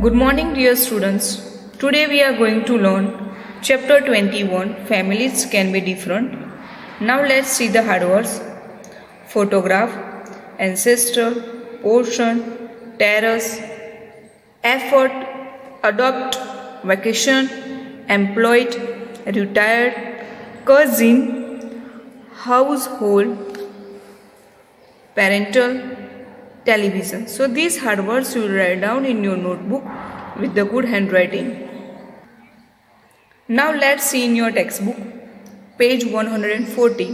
Good morning, dear students. Today we are going to learn chapter 21 Families Can Be Different. Now let's see the hard words: photograph, ancestor, portion, terrace, effort, adopt, vacation, employed, retired, cousin, household, parental, television. So these hard words you will write down in your notebook with the good handwriting. Now let's see in your textbook, page 140.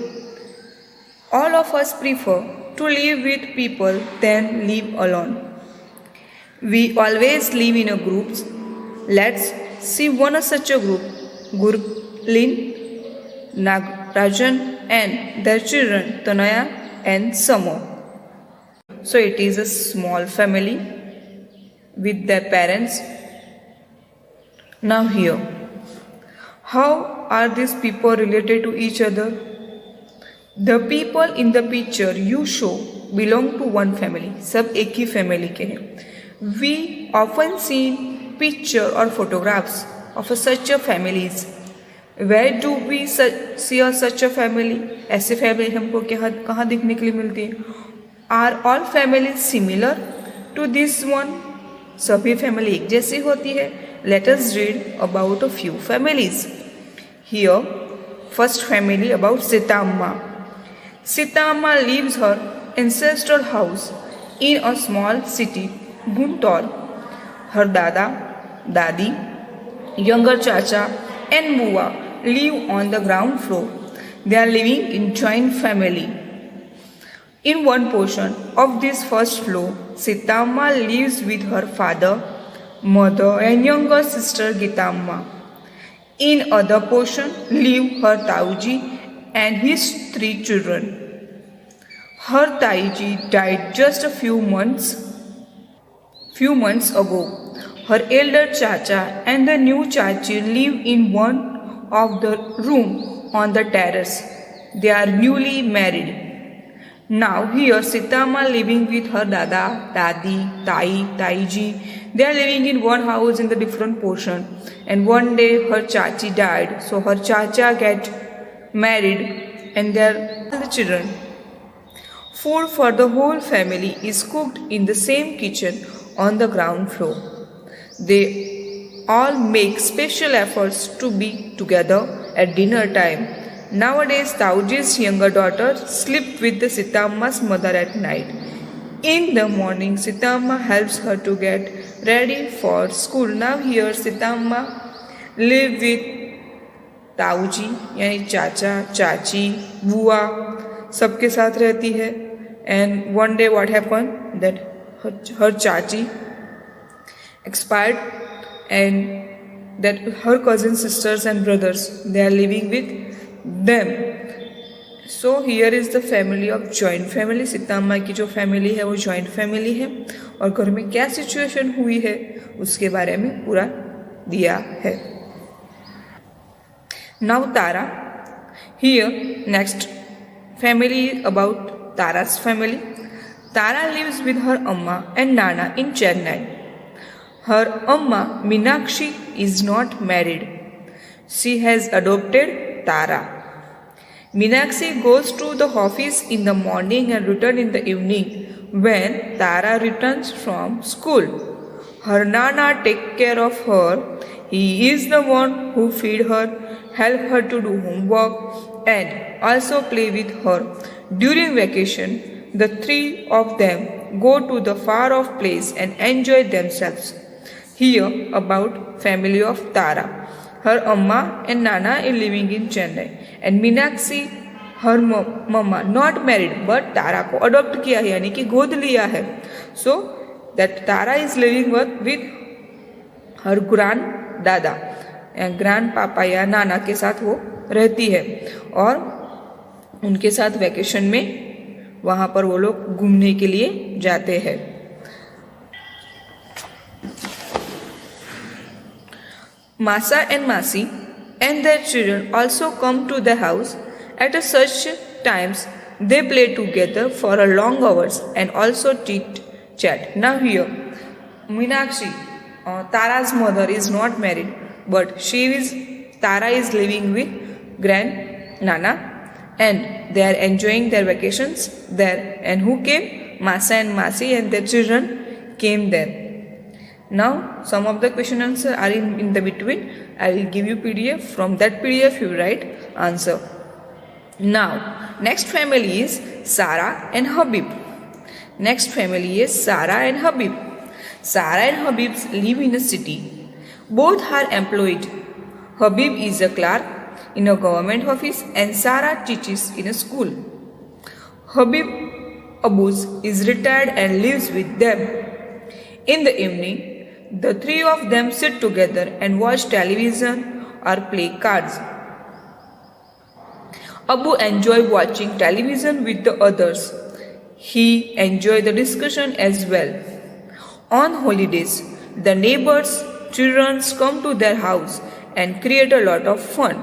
All of us prefer to live with people than live alone. We always live in a groups. Let's see one such a group: Gurlin, Nagarajan and their children Tanaya and Samo. So it is a small family with their parents. Now here, how are these people related to each other? The people in the picture you show belong to one family. सब एक ही family के हैं. We often see picture or photographs of such a families. Where do we see such a family? ऐसे family हमको कहाँ दिखने के लिए मिलती है? Are all families similar to this one? सभी फैमिली एक जैसी होती है. Let us read about a few families. Here, first family about Sita Amma. Sita Amma lives her ancestral house in a small city, Guntur. Her dada, dadi, younger chacha and buwa live on the ground floor. They are living in joint family. In one portion of this first floor, Sita Amma lives with her father, mother and younger sister Gita Amma. In other portion live her Tauji and his 3 children. Her Taiji died just a few months ago. Her elder Chacha and the new Chachi live in one of the room on the terrace. They are newly married. Now here Sita Amma living with her dada, dadi, tai, taiji. They are living in one house in the different portion. And one day her chachi died, so her chacha get married and their children. Food for the whole family is cooked in the same kitchen on the ground floor. They all make special efforts to be together at dinner time. Nowadays, Tauji's younger daughter sleeps with the Sita Amma's mother at night. In the morning, Sita Amma helps her to get ready for school. Now here, Sita Amma live with Tauji, यानी चाचा, चाची, बुआ, सबके साथ रहती है. And one day, what happened? That her chachi expired, and that her cousin sisters and brothers, they are living with them. So here is the family of joint family. Sita अम्मा की जो फैमिली है वो जॉइंट फैमिली है और घर में क्या सिचुएशन हुई है उसके बारे में पूरा दिया है. Now Tara. Here next family about Tara's family. Tara lives with her amma and nana in Chennai. Her amma Meenakshi is not married. She has adopted Tara. Meenakshi goes to the office in the morning and returns in the evening when Tara returns from school. Her nana takes care of her. He is the one who feeds her, helps her to do homework and also play with her. During vacation, the 3 of them go to the far off place and enjoy themselves. Here about family of Tara. Her amma and nana are living in Chennai. And Meenakshi, her mama, not married, but Tara को adopt किया है, यानी कि गोद लिया है. So that Tara is living with her granddada, grandpapa या नाना के साथ वो रहती है और उनके साथ वैकेशन में वहाँ पर वो लोग घूमने के लिए जाते हैं. Masa and Masi and their children also come to the house. At such times, they play together for a long hours and also chit chat. Now here, Meenakshi Tara's mother is not married, but Tara is living with grand Nana, and they are enjoying their vacations there. And who came? Masa and Masi and their children came there. Now some of the question answer are in the between. I will give you PDF. From that PDF you write answer. Now next family is Sarah and Habib. Next family is Sarah and Habib. Sarah and Habib live in a city. Both are employed. Habib is a clerk in a government office and Sarah teaches in a school. Habib Abuz is retired and lives with them. In the evening, the three of them sit together and watch television or play cards. Abu enjoys watching television with the others. He enjoys the discussion as well. On holidays, the neighbors' children come to their house and create a lot of fun.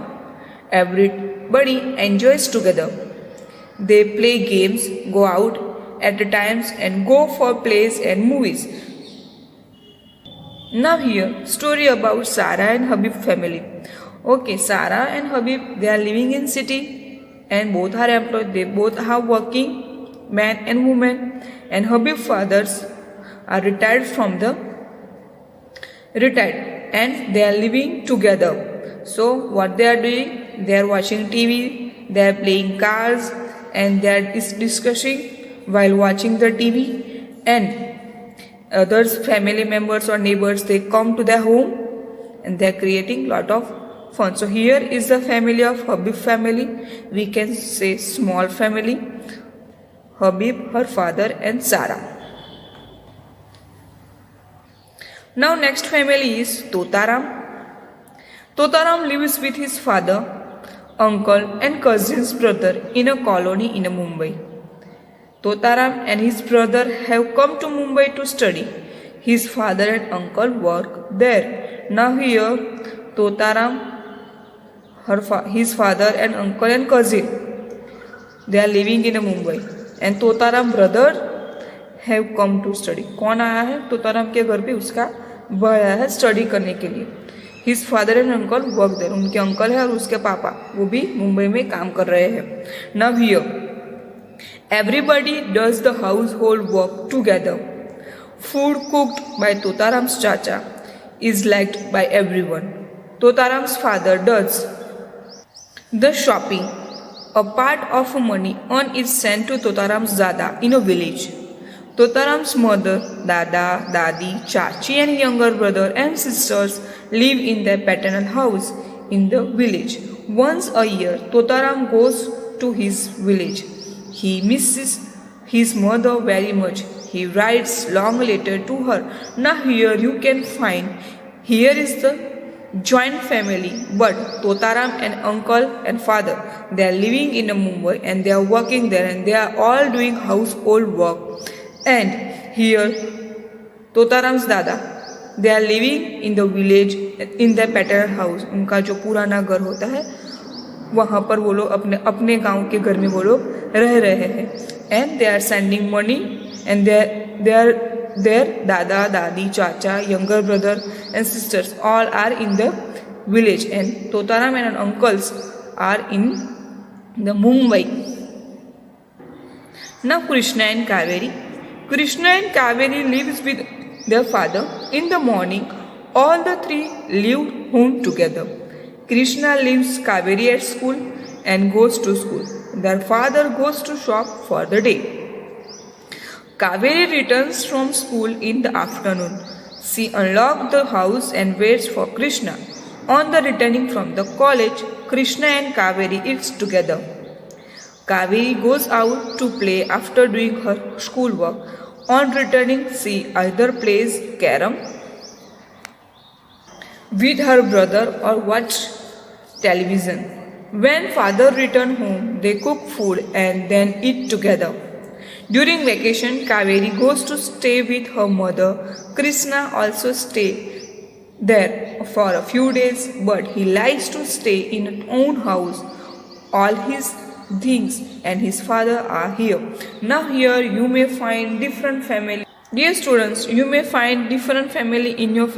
Everybody enjoys together. They play games, go out at times and go for plays and movies. Now here, story about Sarah and Habib family. Okay, Sarah and Habib, they are living in city and both are employed. They both are working, man and woman. And Habib fathers are retired and they are living together. So what they are doing? They are watching TV, they are playing cards and they are discussing while watching the TV. And others, family members or neighbors, they come to their home and they are creating lot of fun. So here is the family of Habib family. We can say small family. Habib, her father and Sarah. Now next family is Totaram. Totaram lives with his father, uncle and cousin's brother in a colony in Mumbai. Totaram and his brother have come to Mumbai to study. His father and uncle work there. Now here Totaram, his father and uncle and cousin, they are living in Mumbai. And Totaram brother have come to study. कौन आया है? तोताराम के घर पे उसका भाई आया है स्टडी करने के लिए. His father and uncle work there. उनके अंकल है और उसके पापा वो भी मुंबई में काम कर रहे हैं. Now here, everybody does the household work together. Food cooked by Totaram's chacha is liked by everyone. Totaram's father does the shopping. A part of money earned is sent to Totaram's dada in a village. Totaram's mother, dada, dadi, chachi and younger brother and sisters live in their paternal house in the village. Once a year, Totaram goes to his village. He misses his mother very much. He writes long letter to her. Now here you can find, here is the joint family, but Totaram and uncle and father, they are living in Mumbai and they are working there and they are all doing household work. And here Totaram's dada, they are living in the village in their paternal house. उनका जो पुराना घर होता है वहाँ पर वो लोग अपने गांव के घर में वो लोग रह रहे हैं. And they are sending money and their dada, dadi, chacha, younger brother and sisters all are in the village and Totaram and uncles are in the Mumbai. Now Krishna and Kaveri. Krishna and Kaveri lives with their father. In the morning, all the three leave home together. Krishna leaves Kaveri at school and goes to school. Their father goes to shop for the day. Kaveri returns from school in the afternoon. She unlocks the house and waits for Krishna. On the returning from the college, Krishna and Kaveri eat together. Kaveri goes out to play after doing her schoolwork. On returning, she either plays carom with her brother or watch television. When father returns home, they cook food and then eat together. During vacation, Kaveri goes to stay with her mother. Krishna also stays there for a few days, but he likes to stay in his own house. All his things and his father are here. Now here you may find different family Dear students, you may find different family in your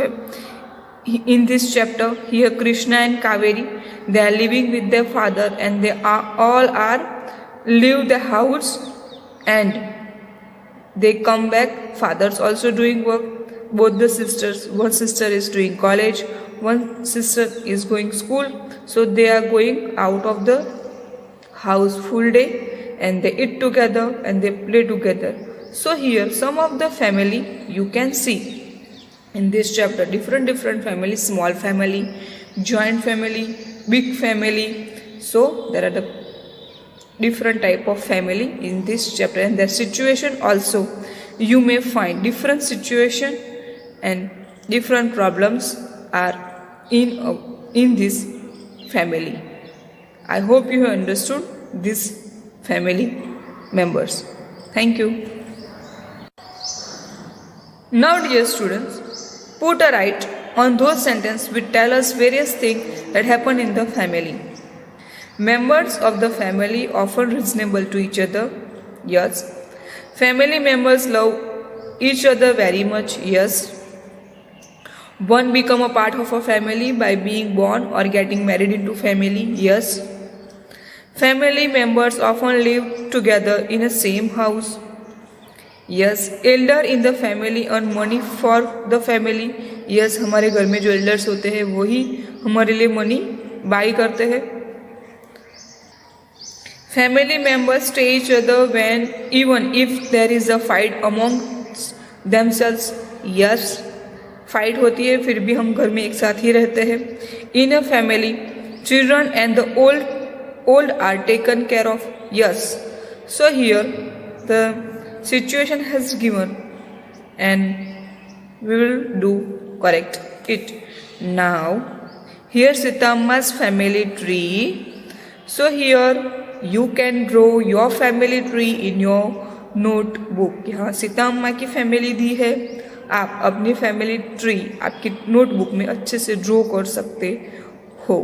in this chapter. Here Krishna and Kaveri, they are living with their father and they are leave the house and they come back. Father's also doing work. Both the sisters, one sister is doing college, one sister is going school. So they are going out of the house full day and they eat together and they play together. So here some of the family you can see in this chapter, different family, small family, joint family, big family. So there are the different type of family in this chapter and their situation also. You may find different situation and different problems are in this family. I hope you have understood this family members. Thank you. Now dear students, put a right on those sentences which tell us various things that happen in the family. Members of the family often reasonable to each other. Yes. Family members love each other very much. Yes. One become a part of a family by being born or getting married into family. Yes. Family members often live together in the same house. Yes. Elder in the family earn money for the family. Yes. हमारे घर में जो elders होते हैं वही हमारे लिए money buy करते हैं. Family members stay each other when even if there is a fight among themselves. Yes. Fight होती है फिर भी हम घर में एक साथ ही रहते हैं. In a family children and the old are taken care of. Yes. So here the situation has given and we will do correct it. Now here सीताम्मा's family tree. So here you can draw your family tree in your notebook. यहाँ सीता अम्मा की family दी है. आप अपनी family tree आपकी notebook में अच्छे से ड्रॉ कर सकते हो.